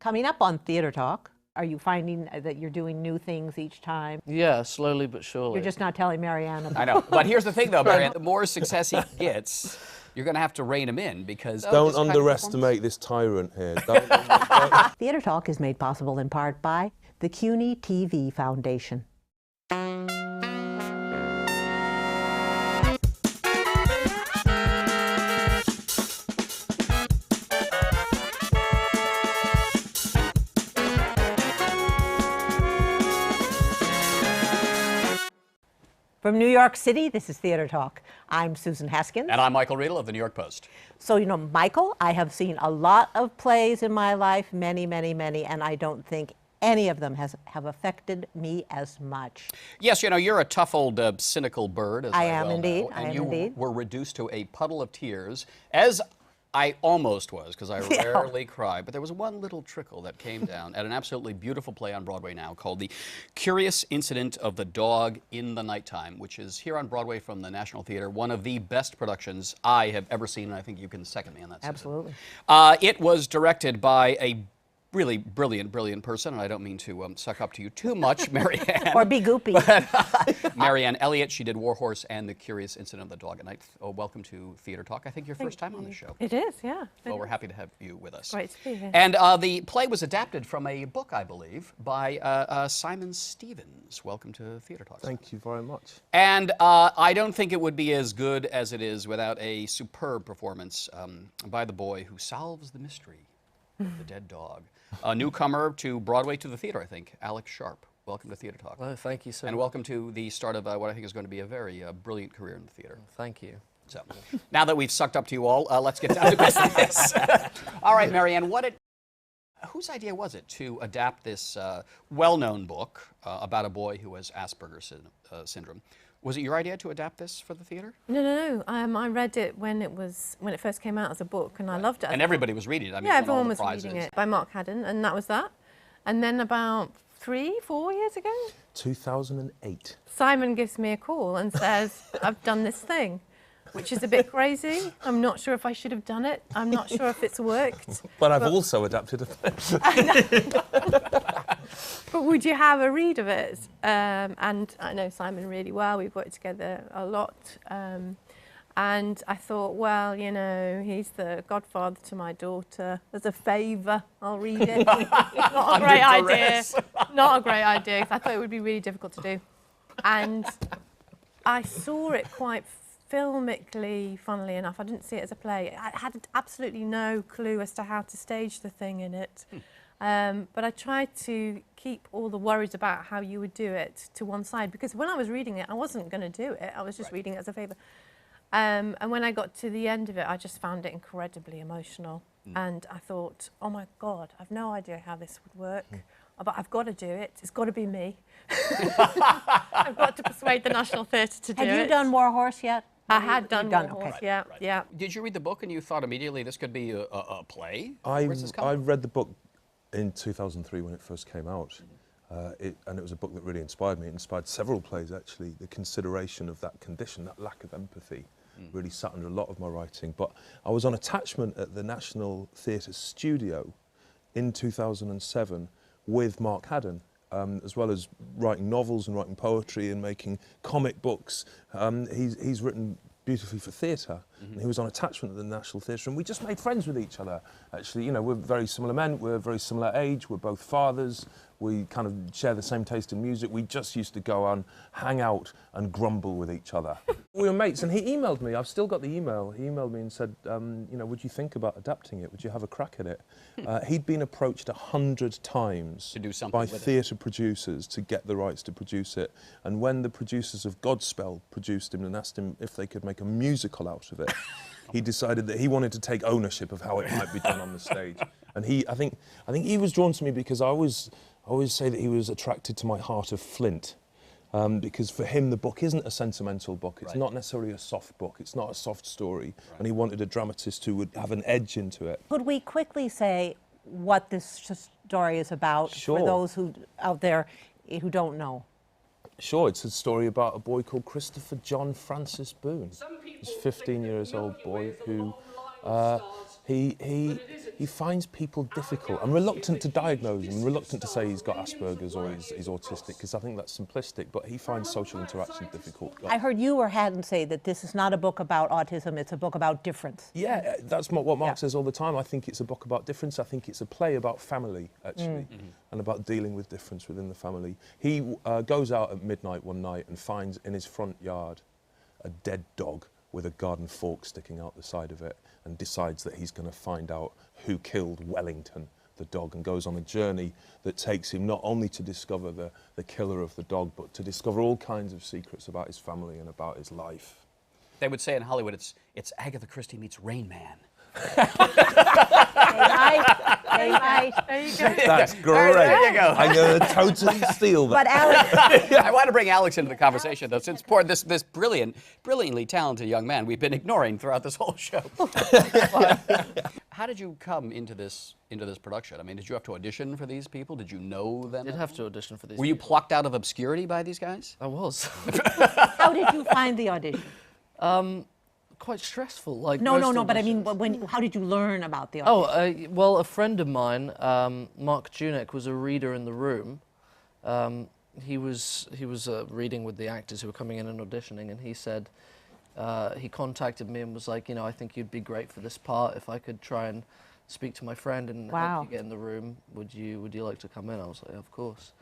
Coming up on Theater Talk, are you finding that you're doing new things each time? Yeah, slowly but surely. You're just not telling Marianne about I know, but here's the thing though, Marianne, the more success he gets, you're going to have to rein him in because... Don't underestimate this tyrant here. Theater Talk is made possible in part by the CUNY TV Foundation. From New York City, this is Theater Talk. I'm Susan Haskins. And I'm Michael Riedel of the New York Post. So, you know, Michael, I have seen a lot of plays in my life, many, and I don't think any of them have affected me as much. Yes, you know, you're a tough old cynical bird, as I am well indeed. know, I am and you indeed. were reduced to a puddle of tears, as I almost was, because I rarely cry, but there was one little trickle that came down at an absolutely beautiful play on Broadway now called The Curious Incident of the Dog in the Nighttime, which is here on Broadway from the National Theater, one of the best productions I have ever seen, and I think you can second me on that. Absolutely. It was directed by a really brilliant person, and I don't mean to suck up to you too much, Marianne. Or be goopy. Marianne Elliott, she did Warhorse and The Curious Incident of the Dog at Night. Oh, welcome to Theater Talk. I think your first time on the show. It is, yeah. Well, we're happy to have you with us. Great to be here. And the play was adapted from a book, I believe, by Simon Stevens. Welcome to Theater Talk. Thank you very much. And I don't think it would be as good as it is without a superb performance by the boy who solves the mystery of the dead dog. A newcomer to Broadway, to the theater, I think, Alex Sharp. Welcome to Theater Talk. Well, thank you so much. And welcome to the start of what I think is going to be a very brilliant career in the theater. Thank you. So, now that we've sucked up to you all, let's get down to business. All right, Marianne, whose idea was it to adapt this well-known book about a boy who has Asperger's syndrome? Was it your idea to adapt this for the theater? No. I read it when it first came out as a book, and I loved it. And everybody was reading it. I mean, yeah, it won all everyone the was prizes. reading it by Mark Haddon, and that was that. And then about 3-4 years ago, 2008. Simon gives me a call and says, "I've done this thing, which is a bit crazy. I'm not sure if I should have done it. I'm not sure if it's worked. But I've also adapted it. But would you have a read of it?" And I know Simon really well. We've worked together a lot. And I thought, well, you know, he's the godfather to my daughter. As a favour, I'll read it. Not a great idea. Not a great idea, 'cause I thought it would be really difficult to do. And I saw it quite filmically, funnily enough. I didn't see it as a play. I had absolutely no clue as to how to stage the thing in it. But I tried to keep all the worries about how you would do it to one side, because when I was reading it, I wasn't going to do it. I was just reading it as a favour. And when I got to the end of it, I just found it incredibly emotional. And I thought, oh my God, I've no idea how this would work. But I've got to do it. It's got to be me. I've got to persuade the National Theatre to do it. Have you done Warhorse yet? I had done Warhorse, okay. yeah, Right. yeah. Did you read the book and you thought immediately this could be a play? I Where's this coming from? read the book in 2003 when it first came out. And it was a book that really inspired me. It inspired several plays, actually. The consideration of that condition, that lack of empathy, really sat under a lot of my writing. But I was on attachment at the National Theatre studio in 2007 with Mark Haddon, as well as writing novels and writing poetry and making comic books. He's written beautifully for theatre, and he was on attachment at the National Theatre, and we just made friends with each other. Actually, you know, we're very similar men, we're very similar age, we're both fathers, we kind of share the same taste in music. We just used to go and hang out and grumble with each other. We were mates, and he emailed me. I've still got the email. He emailed me and said, you know, would you think about adapting it? Would you have a crack at it? He'd been approached 100 times to do something by with theatre producers to get the rights to produce it. And when the producers of Godspell produced him and asked him if they could make a musical out of it, he decided that he wanted to take ownership of how it might be done on the stage. And I think he was drawn to me because I always say that he was attracted to my heart of flint. Because for him, the book isn't a sentimental book. It's not necessarily a soft book. It's not a soft story. And he wanted a dramatist who would have an edge into it. Could we quickly say what this story is about for those who out there who don't know? Sure, it's a story about a boy called Christopher John Francis Boone. He's a 15 years old boy who He finds people difficult. I'm reluctant to diagnose him, reluctant to say he's got Asperger's or he's autistic, because I think that's simplistic, but he finds social interaction difficult. I heard you or Haddon say that this is not a book about autism, it's a book about difference. Yeah, that's what Mark says all the time. I think it's a book about difference. I think it's a play about family, actually, and about dealing with difference within the family. He goes out at midnight one night and finds in his front yard a dead dog with a garden fork sticking out the side of it, and decides that he's going to find out who killed Wellington, the dog, and goes on a journey that takes him not only to discover the killer of the dog, but to discover all kinds of secrets about his family and about his life. They would say in Hollywood, it's Agatha Christie meets Rain Man. They might. There you go. That's great. There you go. I'm going to totally steal that. But Alex, I want to bring Alex into the conversation, though, since this brilliantly talented young man we've been ignoring throughout this whole show. How did you come into this production? I mean, did you have to audition for these people? Did you know them? I did have to audition for these. Were you plucked out of obscurity by these guys? I was. how did you find the audition? Quite stressful. Like No, most but I mean, auditions. how did you learn about the audition? Oh, well, a friend of mine, Mark Haddon, was a reader in the room. He was reading with the actors who were coming in and auditioning, and he said, he contacted me and was like, I think you'd be great for this part. If I could try and speak to my friend and help you get in the room, would you like to come in? I was like, of course.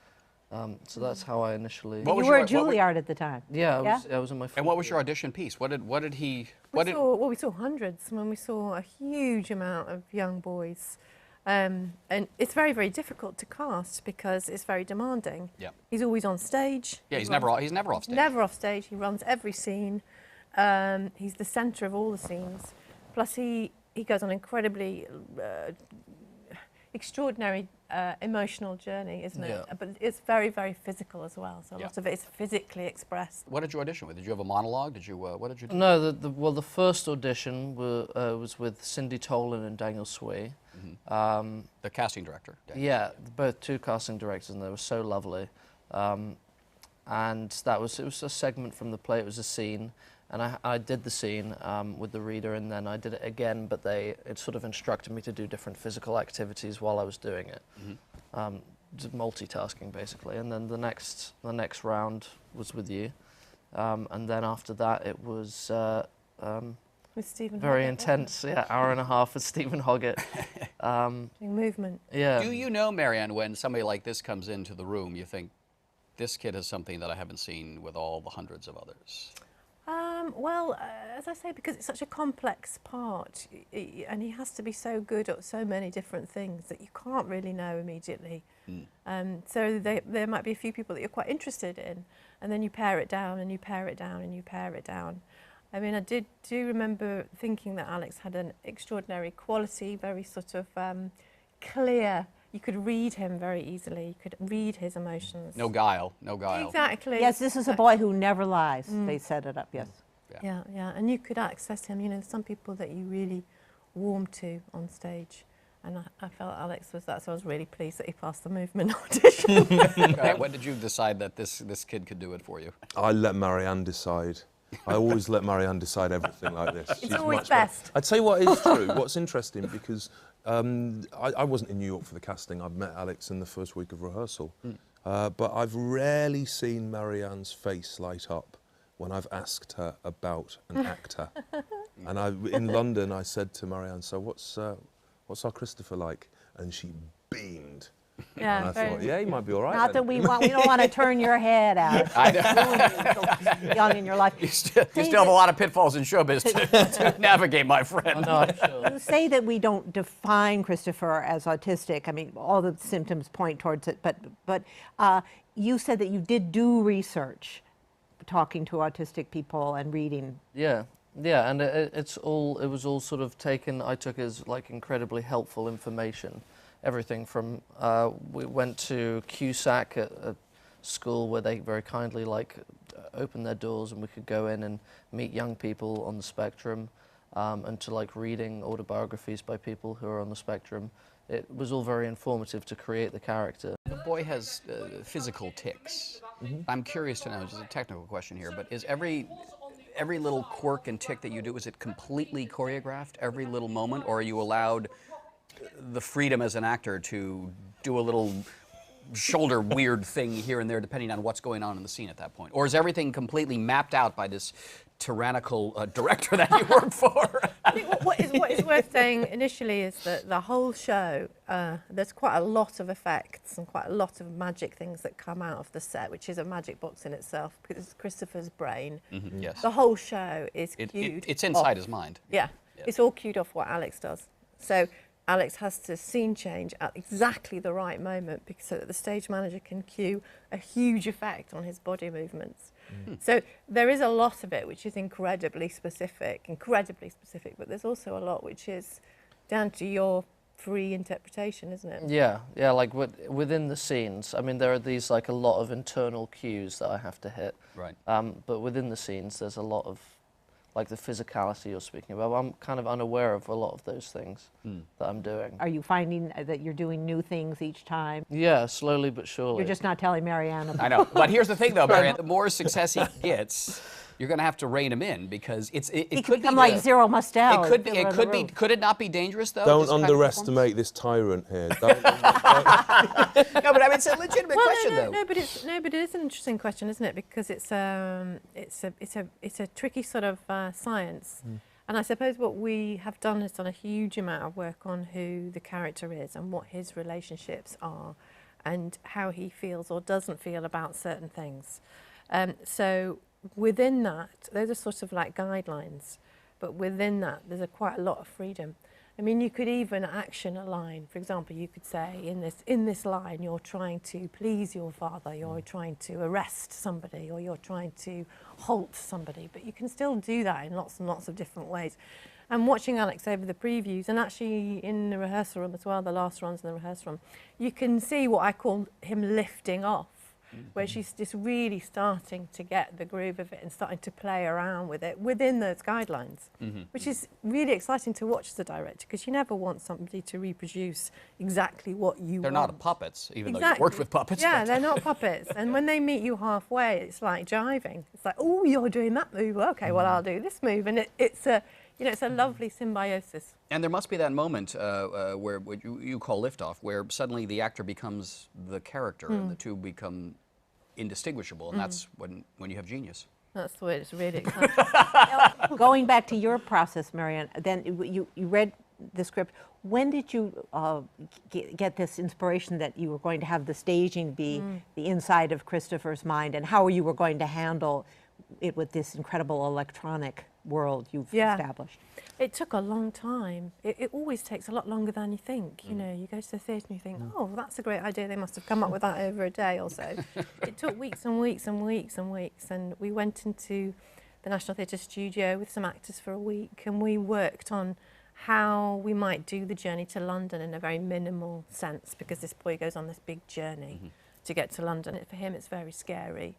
So that's how I initially. You were at Juilliard at the time. Yeah, I was in my. And what was your audition piece? What did he? We saw hundreds. When we saw a huge amount of young boys, and it's very, very difficult to cast because it's very demanding. Yeah. He's always on stage. Yeah, he's never off stage. Never off stage. He runs every scene. He's the centre of all the scenes. Plus, he goes on incredibly extraordinary emotional journey, isn't it? Yeah. But it's very, very physical as well. So a lot of it is physically expressed. What did you audition with? Did you have a monologue? Did you? What did you do? No, the first audition was with Cindy Tolan and Daniel Swee. The casting director. Yeah, both two casting directors, and they were so lovely. And it was a segment from the play. It was a scene, and I did the scene with the reader, and then I did it again. But it sort of instructed me to do different physical activities while I was doing it, just multitasking basically. And then the next round was with you, and then after that it was. With Stephen very Hoggett, intense, hour and a half with Stephen Hoggett. doing movement. Yeah. Do you know, Marianne, when somebody like this comes into the room, you think, this kid has something that I haven't seen with all the hundreds of others? Well, as I say, because it's such a complex part, and he has to be so good at so many different things that you can't really know immediately. So there might be a few people that you're quite interested in, and then you pare it down, and you pare it down, and you pare it down. I mean, I do remember thinking that Alex had an extraordinary quality, very sort of clear. You could read him very easily. You could read his emotions. No guile, no guile. Exactly. Yes, this is a boy who never lies. They set it up, yes. Yeah, and you could access him. Some people that you really warm to on stage. And I felt Alex was that, so I was really pleased that he passed the movement audition. When did you decide that this kid could do it for you? I let Marianne decide. I always let Marianne decide everything like this. It's always much better. best. I'd say what is true, what's interesting, because I wasn't in New York for the casting. I met Alex in the first week of rehearsal. But I've rarely seen Marianne's face light up when I've asked her about an actor. And in London, I said to Marianne, so what's our Christopher like? And she beamed. Yeah, And I thought, yeah, he might be all right. Not that then. we don't want to turn your head out. I know. You're young in your life. You still have a lot of pitfalls in showbiz to navigate, my friend. No, I'm sure. You say that we don't define Christopher as autistic. I mean, all the symptoms point towards it. But you said that you did do research, talking to autistic people and reading. Yeah, and it was all sort of taken. I took as like incredibly helpful information. Everything from we went to CUSAC at a school where they very kindly opened their doors and we could go in and meet young people on the spectrum, and to reading autobiographies by people who are on the spectrum. It was all very informative to create the character. The boy has physical tics. I'm curious to know, just a technical question here, but is every every little quirk and tick that you do, is it completely choreographed, every little moment, or are you allowed the freedom as an actor to do a little shoulder weird thing here and there depending on what's going on in the scene at that point? Or is everything completely mapped out by this tyrannical director that you work for? I think what is worth saying initially is that the whole show, there's quite a lot of effects and quite a lot of magic things that come out of the set, which is a magic box in itself, because it's Christopher's brain. Yes. The whole show is cued It's inside off. his mind. Yeah, it's all cued off what Alex does. So Alex has to scene change at exactly the right moment because so that the stage manager can cue a huge effect on his body movements. So there is a lot of it which is incredibly specific, but there's also a lot which is down to your free interpretation, isn't it? Yeah, yeah, like within the scenes, I mean, there are these like a lot of internal cues that I have to hit. Right. But within the scenes, there's a lot of like the physicality you're speaking about. I'm kind of unaware of a lot of those things that I'm doing. Are you finding that you're doing new things each time? Yeah, slowly but surely. You're just not telling Marianne about I know. But here's the thing, though, Marianne. The more success he gets, you're going to have to rein him in because it He could could be become like the- Zero Mostel. It could be. Fiddler It on could the be. Roof. Could it not be dangerous though? Don't This kind of underestimate this tyrant here. Don't performance? No, but I mean, it's a legitimate question, though. No, but it is an interesting question, isn't it? Because it's a tricky sort of science. And I suppose what we have done is done a huge amount of work on who the character is and what his relationships are and how he feels or doesn't feel about certain things. So within that, those are sort of like guidelines, but within that, there's quite a lot of freedom. I mean, you could even action a line. For example, you could say in this line, you're trying to please your father, you're trying to arrest somebody, or you're trying to halt somebody. But you can still do that in lots and lots of different ways. And watching Alex over the previews, and actually in the rehearsal room as well, the last runs in the rehearsal room, you can see what I call him lifting off, where she's just really starting to get the groove of it and starting to play around with it within those guidelines, which is really exciting to watch as a director, because you never want somebody to reproduce exactly what you They're want. not puppets, even though Exactly. you've worked with puppets. Yeah, but- they're not puppets. And when they meet you halfway, it's like jiving. It's like, oh, you're doing that move. Okay, well, I'll do this move. And it's a lovely symbiosis. And there must be that moment where what you call liftoff, where suddenly the actor becomes the character and the two become indistinguishable, and that's when you have genius. That's the way it's really exciting. Going back to your process, Marianne, then you read the script. When did you get this inspiration that you were going to have the staging be the inside of Christopher's mind, and how you were going to handle it with this incredible electronic world you've established? It took a long time. It always takes a lot longer than you think. You know, you go to the theatre and you think, oh, that's a great idea. They must have come up with that over a day or so. It took weeks and weeks and weeks and weeks. And we went into the National Theatre studio with some actors for a week, and we worked on how we might do the journey to London in a very minimal sense, because this boy goes on this big journey to get to London. For him, it's very scary.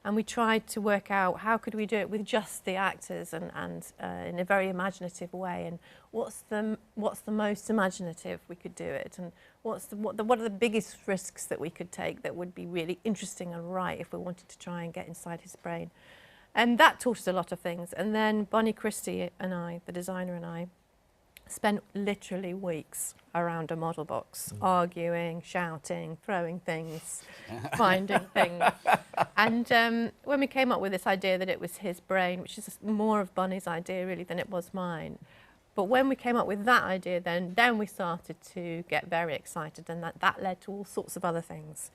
And we tried to work out how could we do it with just the actors and in a very imaginative way, and what's the most imaginative we could do it, and what are the biggest risks that we could take that would be really interesting and right if we wanted to try and get inside his brain. And that taught us a lot of things. And then Bonnie Christie and I, the designer, and I spent literally weeks around a model box, arguing, shouting, throwing things, finding things. And when we came up with this idea that it was his brain, which is more of Bonnie's idea really than it was mine, but when we came up with that idea, then we started to get very excited, and that led to all sorts of other things.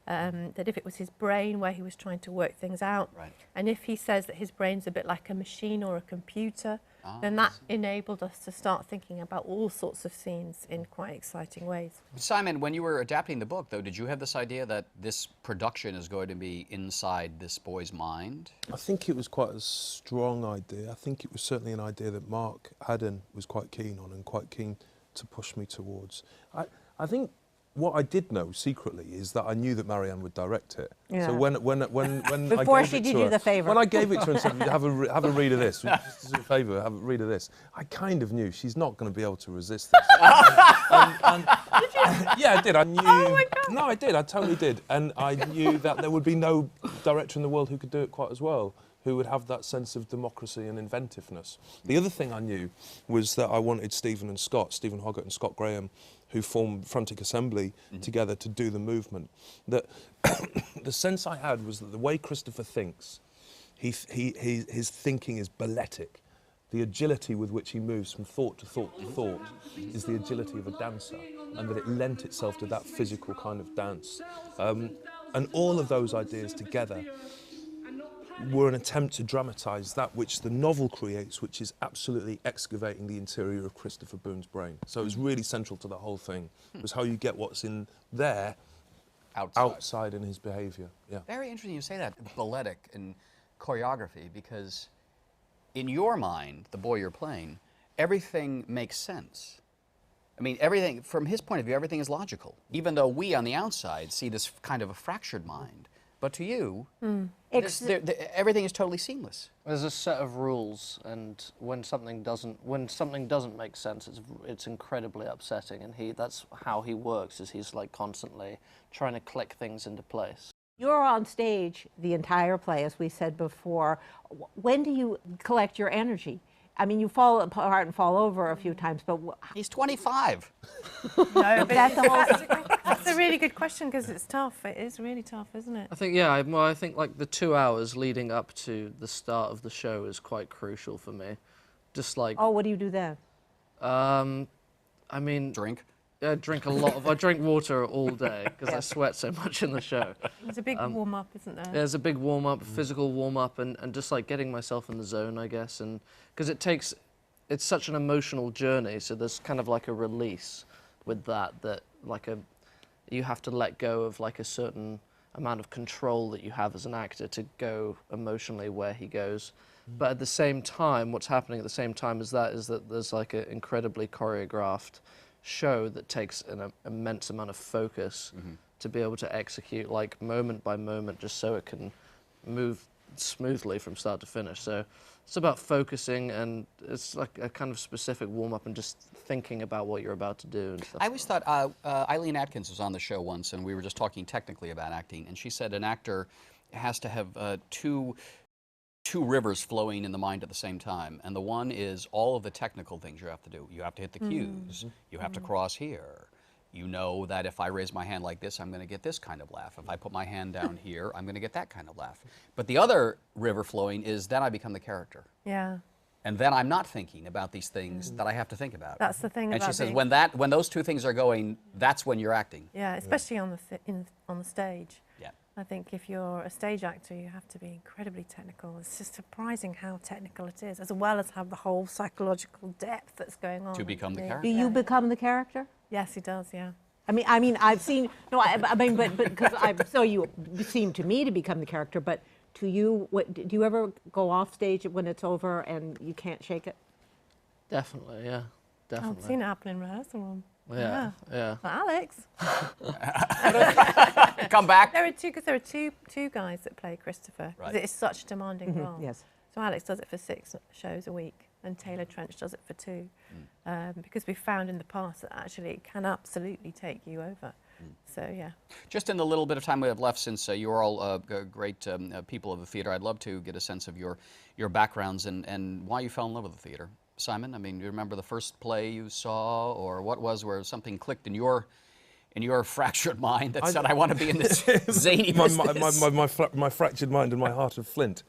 That if it was his brain where he was trying to work things out, and if he says that his brain's a bit like a machine or a computer, then that enabled us to start thinking about all sorts of scenes in quite exciting ways. Simon, when you were adapting the book, though, did you have this idea that this production is going to be inside this boy's mind? I think it was quite a strong idea. I think it was certainly an idea that Mark Haddon was quite keen on and quite keen to push me towards. I think what I did know secretly is that I knew that Marianne would direct it. Yeah. So when Before I gave she it did to you her, the favour. when I gave it to her and said, have a read of this, just as a favour, have a read of this, I kind of knew she's not going to be able to resist this. Yeah, I did. I knew. Oh my God. No, I did. I totally did. And I knew that there would be no director in the world who could do it quite as well, who would have that sense of democracy and inventiveness. The other thing I knew was that I wanted Stephen Hoggart and Scott Graham, who formed Frantic Assembly together to do the movement. That the sense I had was that the way Christopher thinks, his thinking is balletic. The agility with which he moves from thought to thought to thought is the agility of a dancer, and that it lent itself to that physical kind of dance. And all of those ideas together were an attempt to dramatise that which the novel creates, which is absolutely excavating the interior of Christopher Boone's brain. So it was really central to the whole thing, was how you get what's in there outside in his behaviour. Yeah. Very interesting you say that, balletic and choreography, because in your mind, the boy you're playing, everything makes sense. I mean, everything, from his point of view, everything is logical, even though we on the outside see this kind of a fractured mind. But to you, everything is totally seamless. There's a set of rules, and when something doesn't make sense, it's incredibly upsetting. And that's how he works. Is he's like constantly trying to click things into place. You're on stage the entire play, as we said before. When do you collect your energy? I mean, you fall apart and fall over a few times, but... He's 25. No, but that's a really good question, because it's tough. It is really tough, isn't it? I think, yeah, I think like the 2 hours leading up to the start of the show is quite crucial for me. Just like... Oh, what do you do then? I mean... Drink? I drink a lot I drink water all day because I sweat so much in the show. There's a big warm-up, isn't there? There's a big warm-up, physical warm-up, and just like getting myself in the zone, I guess, and because it's such an emotional journey, so there's kind of like a release with that like you have to let go of like a certain amount of control that you have as an actor to go emotionally where he goes. But at the same time, what's happening at the same time is that there's like an incredibly choreographed show that takes an immense amount of focus to be able to execute like moment by moment, just so it can move smoothly from start to finish. So it's about focusing, and it's like a kind of specific warm-up and just thinking about what you're about to do and stuff. I always thought Eileen Atkins was on the show once, and we were just talking technically about acting, and she said an actor has to have two rivers flowing in the mind at the same time, and the one is all of the technical things you have to do. You have to hit the cues. You have to cross here. You know that if I raise my hand like this, I'm going to get this kind of laugh. If I put my hand down here, I'm going to get that kind of laugh. But the other river flowing is then I become the character. Yeah. And then I'm not thinking about these things that I have to think about. That's the thing and about she says being... when those two things are going, that's when you're acting. Yeah, especially on the stage. Yeah. I think if you're a stage actor, you have to be incredibly technical. It's just surprising how technical it is, as well as have the whole psychological depth that's going on. To become the character. Do you become the character? Yes, he does, yeah. I mean, I've seen, no, I mean, but because so you seem to me to become the character, but to you, do you ever go off stage when it's over and you can't shake it? Definitely, yeah, definitely. I've seen it happen in rehearsal room. Yeah. Well, Alex. Come back. There are two guys that play Christopher. Right. It is such a demanding role. Yes. So Alex does it for 6 shows a week, and Taylor Trench does it for 2, because we found in the past that actually it can absolutely take you over. So yeah. Just in the little bit of time we have left, since you're all great people of the theater, I'd love to get a sense of your backgrounds and why you fell in love with the theater. Simon, I mean, do you remember the first play you saw, or what was where something clicked in your fractured mind that said, I want to be in this zany business? My fractured mind and my heart of flint.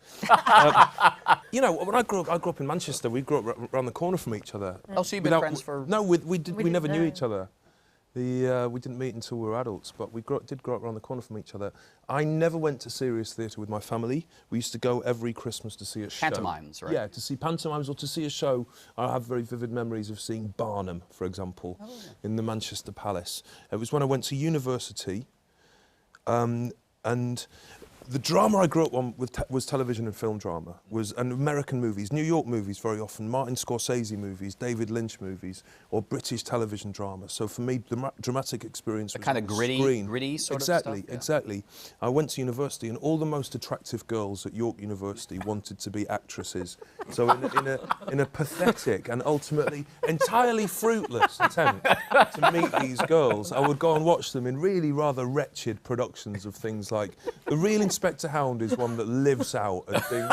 You know, when I grew up in Manchester, we grew up around the corner from each other. Oh, so you've been friends for... No, we never knew know. each other. We didn't meet until we were adults, but we did grow up around the corner from each other. I never went to serious theatre with my family. We used to go every Christmas to see a show. Pantomimes, right? Yeah, to see pantomimes or to see a show. I have very vivid memories of seeing Barnum, for example, in the Manchester Palace. It was when I went to university, and the drama I grew up on was television and film drama, and American movies, New York movies very often, Martin Scorsese movies, David Lynch movies, or British television drama. So for me, the dramatic experience was kind of on the gritty sort of stuff? Yeah. Exactly. I went to university, and all the most attractive girls at York University wanted to be actresses. So in a pathetic and ultimately entirely fruitless attempt to meet these girls, I would go and watch them in really rather wretched productions of things like The Real Inspector Hound is one that lives out as being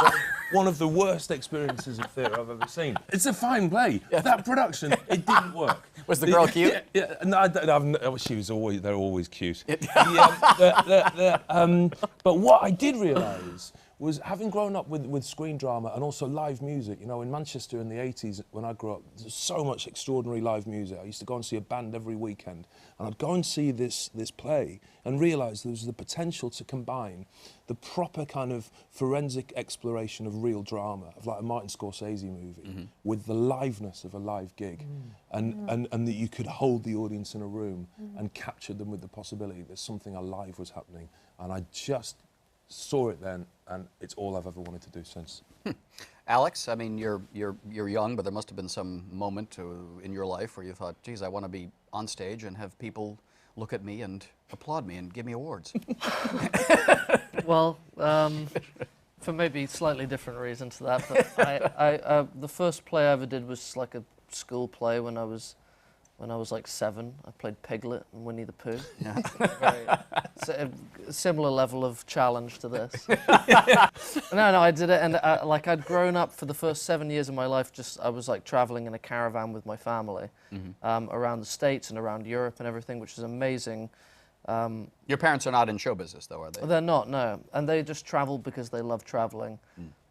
one of the worst experiences of theatre I've ever seen. It's a fine play. That production, it didn't work. Was the girl cute? Yeah, no, she was always. They're always cute. But what I did realise was, having grown up with screen drama and also live music, you know, in Manchester in the 80s, when I grew up, there's so much extraordinary live music. I used to go and see a band every weekend, and I'd go and see this play and realise there was the potential to combine the proper kind of forensic exploration of real drama, of like a Martin Scorsese movie, with the liveness of a live gig, and that you could hold the audience in a room and capture them with the possibility that something alive was happening. And I just saw it then, and it's all I've ever wanted to do since. Alex, I mean, you're young, but there must have been some moment in your life where you thought, geez, I want to be on stage and have people look at me and applaud me and give me awards. Well, for maybe slightly different reasons to that, but the first play I ever did was like a school play when I was like 7. I played Piglet and Winnie the Pooh. Yeah. A similar level of challenge to this. No, I did it, and like I'd grown up for the first 7 years of my life. I was like traveling in a caravan with my family around the States and around Europe and everything, which is amazing. Your parents are not in show business, though, are they? They're not, no, and they just traveled because they love traveling.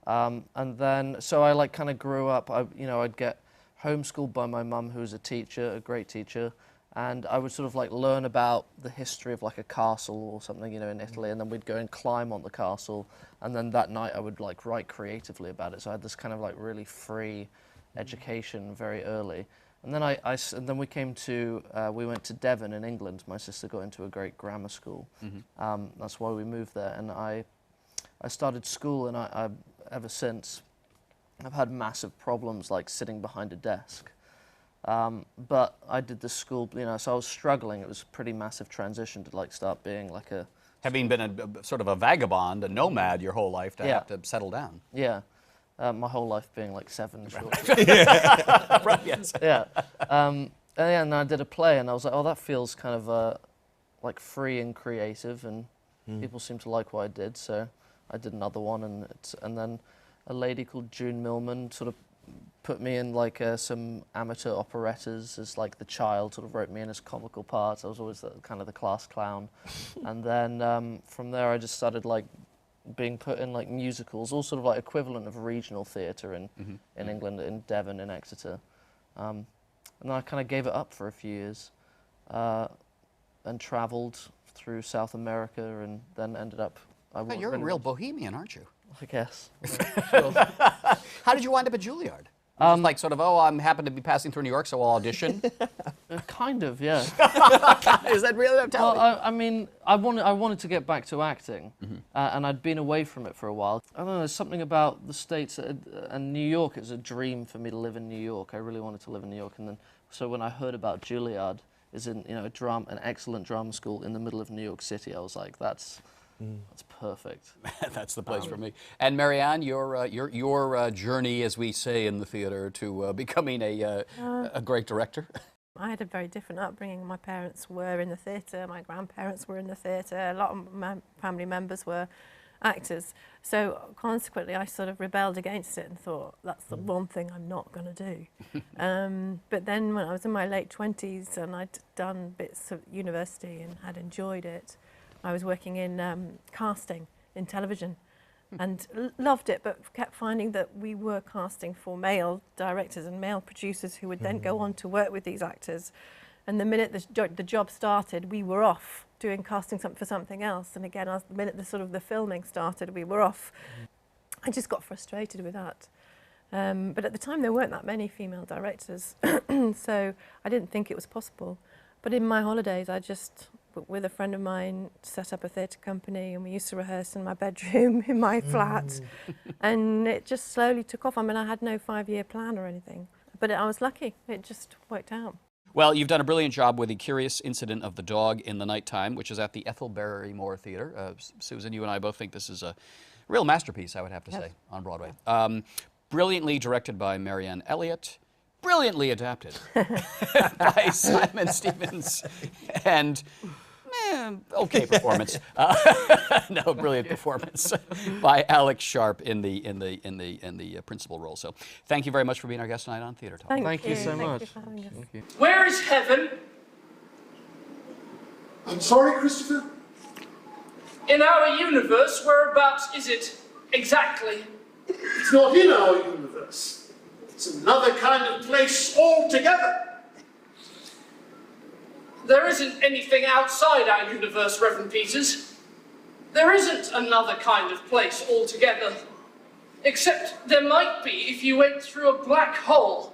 And then, so I like kind of grew up. I'd get homeschooled by my mum, who was a teacher, a great teacher, and I would sort of like learn about the history of like a castle or something, you know, in Italy, and then we'd go and climb on the castle, and then that night I would like write creatively about it. So I had this kind of like really free education very early, and then and then we went to Devon in England. My sister got into a great grammar school. That's why we moved there, and I started school, and I ever since I've had massive problems like sitting behind a desk. But I did the school, you know, so I was struggling. It was a pretty massive transition to like start being like a... Having been a sort of a vagabond, a nomad your whole life, to have to settle down. Yeah. My whole life being like 7 short. Right, yes. Yeah. And I did a play, and I was like, oh, that feels kind of like free and creative, and people seem to like what I did, so I did another one, and then a lady called June Millman sort of put me in like some amateur operettas as like the child, sort of wrote me in as comical parts. I was always kind of the class clown. And then from there I just started like being put in like musicals, all sort of like equivalent of regional theatre in England, in Devon, in Exeter. And then I kind of gave it up for a few years and travelled through South America, and then ended up... You're a real bohemian, aren't you? I guess. How did you wind up at Juilliard? Just like sort of, oh, I'm happen to be passing through New York, so I'll audition? Kind of, yeah. Is that really what I'm telling you? Well, I mean, I wanted to get back to acting, and I'd been away from it for a while. I don't know, there's something about the States and New York. It was a dream for me to live in New York. I really wanted to live in New York, and then so when I heard about Juilliard, an excellent drama school in the middle of New York City, I was like, that's perfect. That's the place for me. And Marianne, your journey, as we say in the theatre, to becoming a great director. I had a very different upbringing. My parents were in the theatre, my grandparents were in the theatre, a lot of my family members were actors. So consequently, I sort of rebelled against it and thought, that's the one thing I'm not going to do. But then when I was in my late 20s and I'd done bits of university and had enjoyed it, I was working in casting in television and loved it, but kept finding that we were casting for male directors and male producers who would then go on to work with these actors. And the minute the job started, we were off doing casting for something else. And again, the minute the filming started, we were off. I just got frustrated with that. But at the time, there weren't that many female directors, so I didn't think it was possible. But in my holidays, I just, with a friend of mine, set up a theatre company, and we used to rehearse in my bedroom in my flat, and it just slowly took off. I mean, I had no 5-year plan or anything, but I was lucky. It just worked out. Well, you've done a brilliant job with The Curious Incident of the Dog in the Nighttime, which is at the Ethel Barrymore Theatre. Susan, you and I both think this is a real masterpiece, I would have to say, on Broadway. Brilliantly directed by Marianne Elliott. Brilliantly adapted by Simon Stevens, and okay performance. No, brilliant performance by Alex Sharp in the principal role. So, thank you very much for being our guest tonight on Theatre Talk. Thank you so much. For having us. Thank you. Where is heaven? I'm sorry, Christopher? In our universe, whereabouts is it exactly? It's not in our universe. It's another kind of place altogether. There isn't anything outside our universe, Reverend Peters. There isn't another kind of place altogether. Except there might be if you went through a black hole.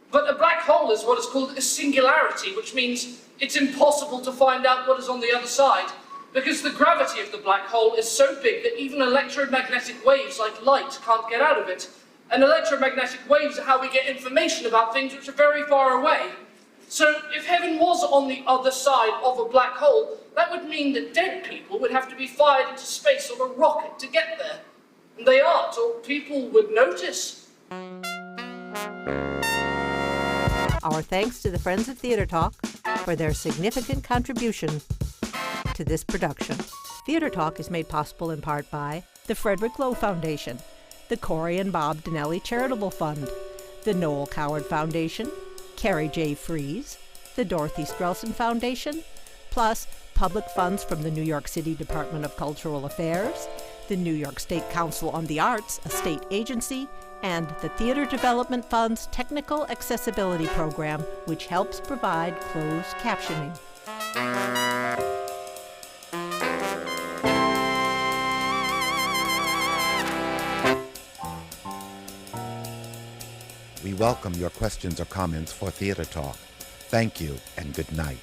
But a black hole is what is called a singularity, which means it's impossible to find out what is on the other side, because the gravity of the black hole is so big that even electromagnetic waves like light can't get out of it. And electromagnetic waves are how we get information about things which are very far away. So if heaven was on the other side of a black hole, that would mean that dead people would have to be fired into space on a rocket to get there. And they aren't, or people would notice. Our thanks to the Friends of Theatre Talk for their significant contribution to this production. Theatre Talk is made possible in part by the Frederick Lowe Foundation, the Corey and Bob Donnelly Charitable Fund, the Noel Coward Foundation, Carrie J. Fries, the Dorothy STRELSIN Foundation, plus public funds from the New York City Department of Cultural Affairs, the New York State Council on the Arts, a state agency, and the Theater Development Fund's Technical Accessibility Program, which helps provide closed captioning. We welcome your questions or comments for Theatre Talk. Thank you and good night.